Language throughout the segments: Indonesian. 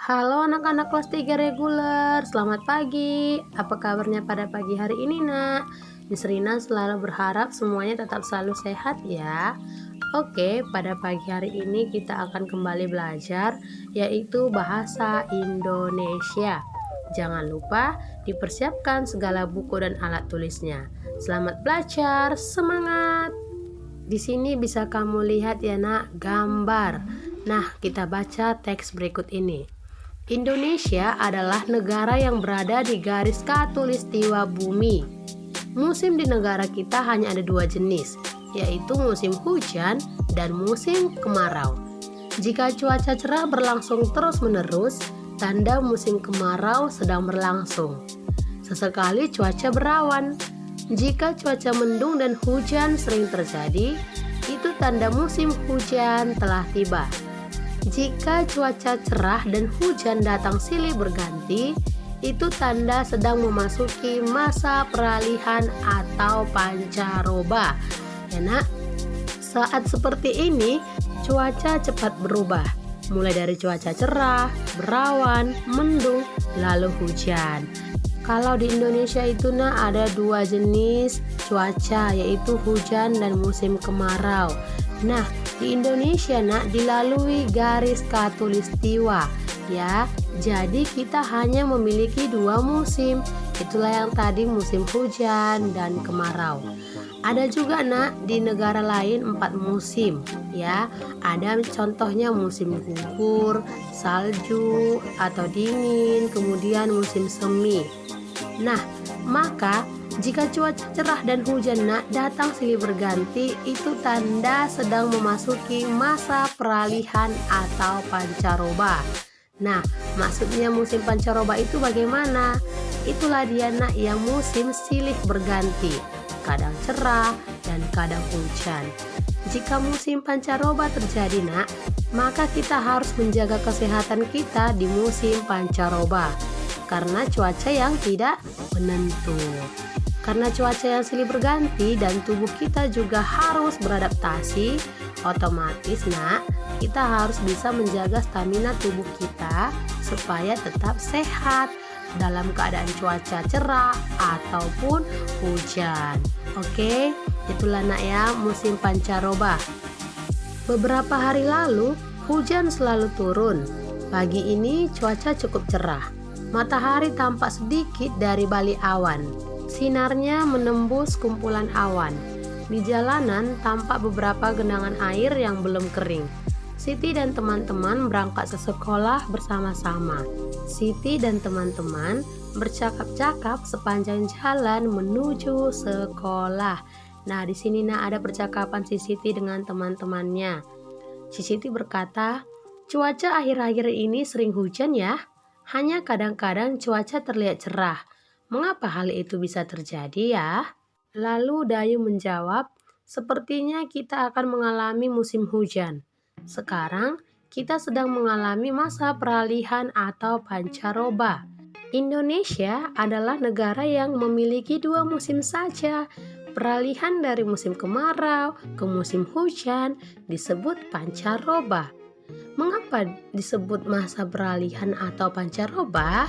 Halo anak-anak kelas 3 reguler, selamat pagi. Apa kabarnya pada pagi hari ini, Nak? Miss Rina selalu berharap semuanya tetap selalu sehat ya. Oke, pada pagi hari ini kita akan kembali belajar, yaitu bahasa Indonesia. Jangan lupa dipersiapkan segala buku dan alat tulisnya. Selamat belajar, semangat! Di sini bisa kamu lihat ya, Nak, gambar. Nah, kita baca teks berikut ini. Indonesia adalah negara yang berada di garis khatulistiwa bumi. Musim di negara kita hanya ada dua jenis, yaitu musim hujan dan musim kemarau. Jika cuaca cerah berlangsung terus-menerus, tanda musim kemarau sedang berlangsung. Sesekali cuaca berawan. Jika cuaca mendung dan hujan sering terjadi, itu tanda musim hujan telah tiba. Jika cuaca cerah dan hujan datang silih berganti, itu tanda sedang memasuki masa peralihan atau pancaroba. Ya, Nak? Saat seperti ini, cuaca cepat berubah. Mulai dari cuaca cerah, berawan, mendung, lalu hujan. Kalau di Indonesia itu, Nak, ada dua jenis cuaca, yaitu hujan dan musim kemarau. Nah, di Indonesia, Nak, dilalui garis khatulistiwa ya. Jadi kita hanya memiliki dua musim. Itulah yang tadi musim hujan dan kemarau. Ada juga, Nak, di negara lain 4 musim ya. Ada contohnya musim gugur, salju atau dingin, kemudian musim semi. Nah, maka jika cuaca cerah dan hujan, Nak, datang silih berganti, itu tanda sedang memasuki masa peralihan atau pancaroba. Nah, maksudnya musim pancaroba itu bagaimana? Itulah dia, Nak, yang musim silih berganti, kadang cerah dan kadang hujan. Jika musim pancaroba terjadi, Nak, maka kita harus menjaga kesehatan kita di musim pancaroba karena cuaca yang tidak menentu. Karena cuaca yang silih berganti dan tubuh kita juga harus beradaptasi, otomatis, Nak, kita harus bisa menjaga stamina tubuh kita supaya tetap sehat dalam keadaan cuaca cerah ataupun hujan. Oke, itulah, Nak, ya, musim pancaroba. Beberapa hari lalu, hujan selalu turun. Pagi ini cuaca cukup cerah. Matahari tampak sedikit dari balik awan. Sinarnya menembus kumpulan awan. Di jalanan tampak beberapa genangan air yang belum kering. Siti dan teman-teman berangkat ke sekolah bersama-sama. Siti dan teman-teman bercakap-cakap sepanjang jalan menuju sekolah. Nah, di sini, Nak, ada percakapan si Siti dengan teman-temannya. Si Siti berkata, "Cuaca akhir-akhir ini sering hujan ya. Hanya kadang-kadang cuaca terlihat cerah. Mengapa hal itu bisa terjadi ya?" Lalu Dayu menjawab, "Sepertinya kita akan mengalami musim hujan. Sekarang kita sedang mengalami masa peralihan atau pancaroba. Indonesia adalah negara yang memiliki dua musim saja. Peralihan dari musim kemarau ke musim hujan disebut pancaroba." Mengapa disebut masa peralihan atau pancaroba?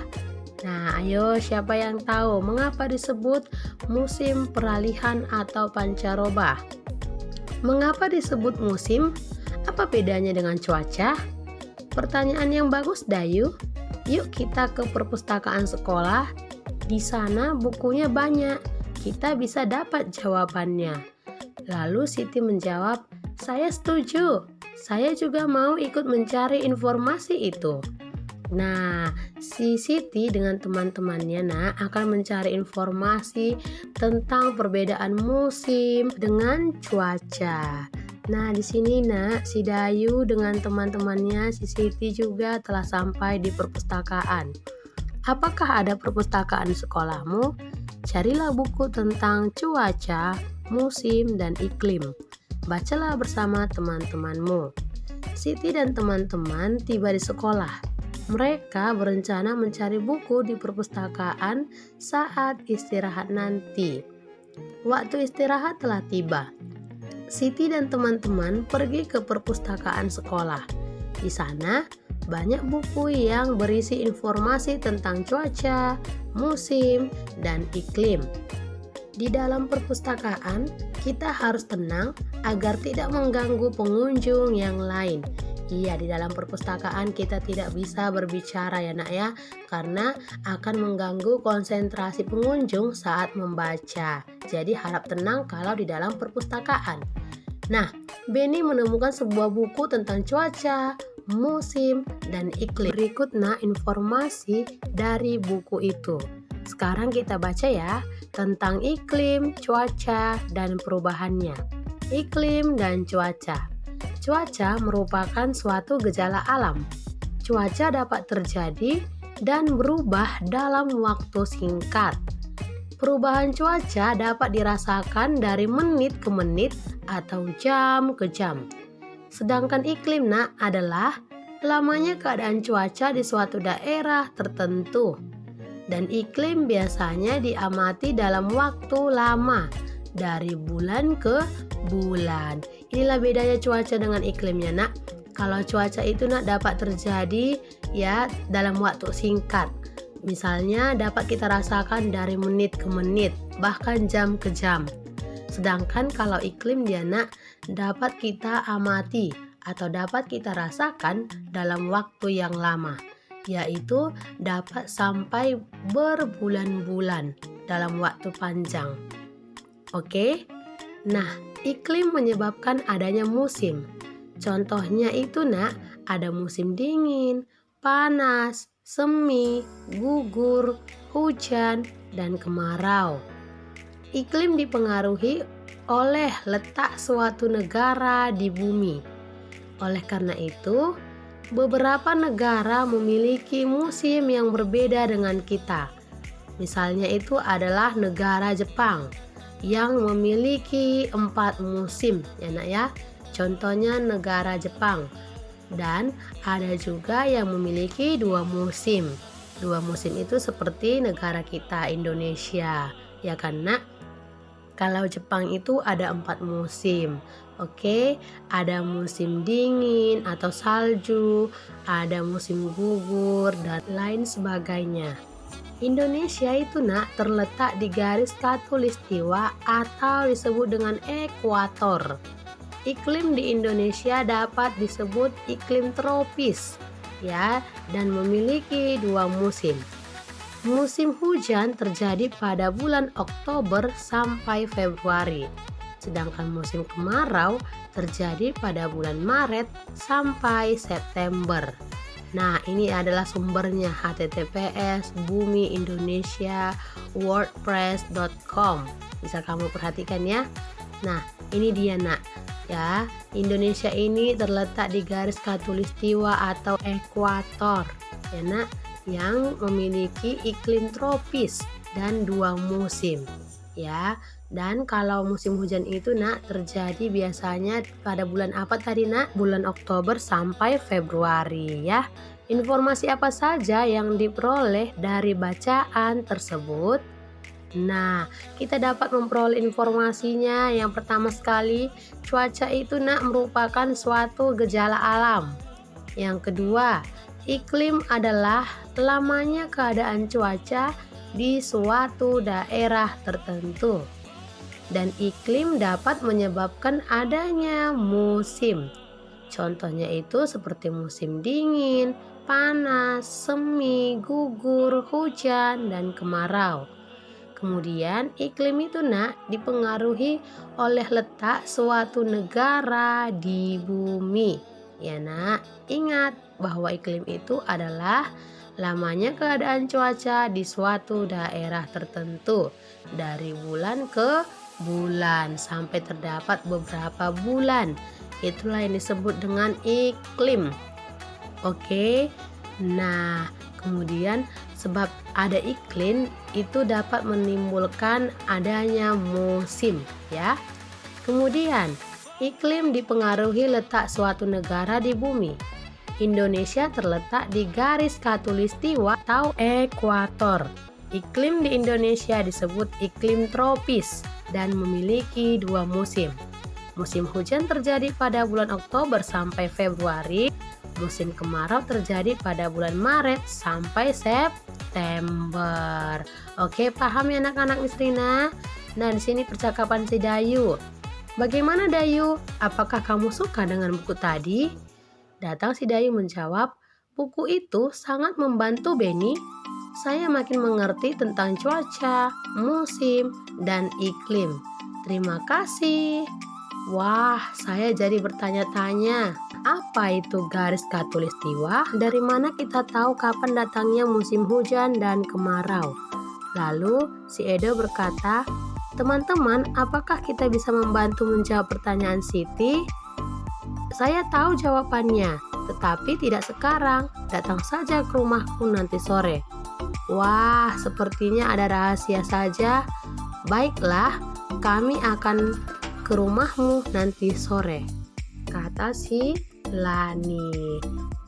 Nah, ayo, siapa yang tahu mengapa disebut musim peralihan atau pancaroba? Mengapa disebut musim? Apa bedanya dengan cuaca? Pertanyaan yang bagus, Dayu. Yuk kita ke perpustakaan sekolah. Di sana bukunya banyak. Kita bisa dapat jawabannya. Lalu Siti menjawab, "Saya setuju. Saya juga mau ikut mencari informasi itu." Nah, si Siti dengan teman-temannya, Nak, akan mencari informasi tentang perbedaan musim dengan cuaca. Nah, di sini, Nak, si Dayu dengan teman-temannya, si Siti juga telah sampai di perpustakaan. Apakah ada perpustakaan di sekolahmu? Carilah buku tentang cuaca, musim, dan iklim. Bacalah bersama teman-temanmu. Siti dan teman-teman tiba di sekolah. Mereka berencana mencari buku di perpustakaan saat istirahat nanti. Waktu istirahat telah tiba. Siti dan teman-teman pergi ke perpustakaan sekolah. Di sana, banyak buku yang berisi informasi tentang cuaca, musim, dan iklim. Di dalam perpustakaan, kita harus tenang agar tidak mengganggu pengunjung yang lain. Iya, di dalam perpustakaan kita tidak bisa berbicara ya nak ya, karena akan mengganggu konsentrasi pengunjung saat membaca. Jadi harap tenang kalau di dalam perpustakaan. Nah, Benny menemukan sebuah buku tentang cuaca, musim, dan iklim. Berikut informasi dari buku itu. Sekarang kita baca ya tentang iklim, cuaca, dan perubahannya. Iklim dan cuaca. Cuaca merupakan suatu gejala alam. Cuaca dapat terjadi dan berubah dalam waktu singkat. Perubahan cuaca dapat dirasakan dari menit ke menit atau jam ke jam. Sedangkan iklim adalah lamanya keadaan cuaca di suatu daerah tertentu. Dan iklim biasanya diamati dalam waktu lama, dari bulan ke bulan. Inilah bedanya cuaca dengan iklimnya nak. Kalau cuaca itu dapat terjadi ya dalam waktu singkat. Misalnya dapat kita rasakan dari menit ke menit, bahkan jam ke jam. Sedangkan kalau iklim dia dapat kita amati atau dapat kita rasakan dalam waktu yang lama, yaitu dapat sampai berbulan-bulan dalam waktu panjang. Oke? Nah, iklim menyebabkan adanya musim. Contohnya itu ada musim dingin, panas, semi, gugur, hujan, dan kemarau. Iklim dipengaruhi oleh letak suatu negara di bumi. Oleh karena itu, beberapa negara memiliki musim yang berbeda dengan kita. Misalnya itu adalah negara Jepang yang memiliki 4 musim ya nak ya. Contohnya negara Jepang. Dan ada juga yang memiliki 2 musim. 2 musim itu seperti negara kita Indonesia, ya kan nak? Kalau Jepang itu ada 4 musim. Oke, ada musim dingin atau salju, ada musim gugur dan lain sebagainya. Indonesia itu terletak di garis khatulistiwa atau disebut dengan ekuator. Iklim di Indonesia dapat disebut iklim tropis ya, dan memiliki 2 musim. Musim hujan terjadi pada bulan Oktober sampai Februari. Sedangkan musim kemarau terjadi pada bulan Maret sampai September. Nah, ini adalah sumbernya https bumiindonesia.wordpress.com. Bisa kamu perhatikan ya. Nah, ini dia ya. Indonesia ini terletak di garis khatulistiwa atau ekuator ya yang memiliki iklim tropis dan 2 musim ya. Dan kalau musim hujan itu terjadi biasanya pada bulan apa tadi Bulan Oktober sampai Februari ya. Informasi apa saja yang diperoleh dari bacaan tersebut? Nah, kita dapat memperoleh informasinya. Yang pertama sekali, cuaca itu merupakan suatu gejala alam. Yang kedua, iklim adalah lamanya keadaan cuaca di suatu daerah tertentu. Dan iklim dapat menyebabkan adanya musim. Contohnya itu seperti musim dingin, panas, semi, gugur, hujan, dan kemarau. Kemudian iklim itu dipengaruhi oleh letak suatu negara di bumi. Ya ingat bahwa iklim itu adalah lamanya keadaan cuaca di suatu daerah tertentu dari bulan ke bulan sampai terdapat beberapa bulan. Itulah yang disebut dengan iklim. Oke. Nah, kemudian sebab ada iklim itu dapat menimbulkan adanya musim ya. Kemudian iklim dipengaruhi letak suatu negara di bumi. Indonesia terletak di garis khatulistiwa atau ekuator. Iklim di Indonesia disebut iklim tropis dan memiliki 2 musim. Musim hujan terjadi pada bulan Oktober sampai Februari. Musim kemarau terjadi pada bulan Maret sampai September. Oke, paham ya anak-anak Miss Rina? Nah, di sini percakapan si Dayu. Bagaimana Dayu? Apakah kamu suka dengan buku tadi? Datang si Dayu menjawab, buku itu sangat membantu Benny. Saya makin mengerti tentang cuaca, musim, dan iklim. Terima kasih. Wah, saya jadi bertanya-tanya, apa itu garis khatulistiwa? Dari mana kita tahu kapan datangnya musim hujan dan kemarau? Lalu si Edo berkata, teman-teman, apakah kita bisa membantu menjawab pertanyaan Siti? Saya tahu jawabannya, tetapi tidak sekarang. Datang saja ke rumahku nanti sore. Wah, sepertinya ada rahasia saja. Baiklah, kami akan ke rumahmu nanti sore, kata si Lani.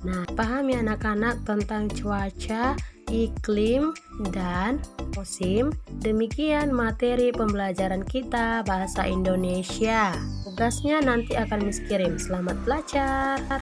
Nah, paham ya anak-anak tentang cuaca, iklim, dan musim? Demikian materi pembelajaran kita bahasa Indonesia. Tugasnya nanti akan Miss kirim. Selamat belajar.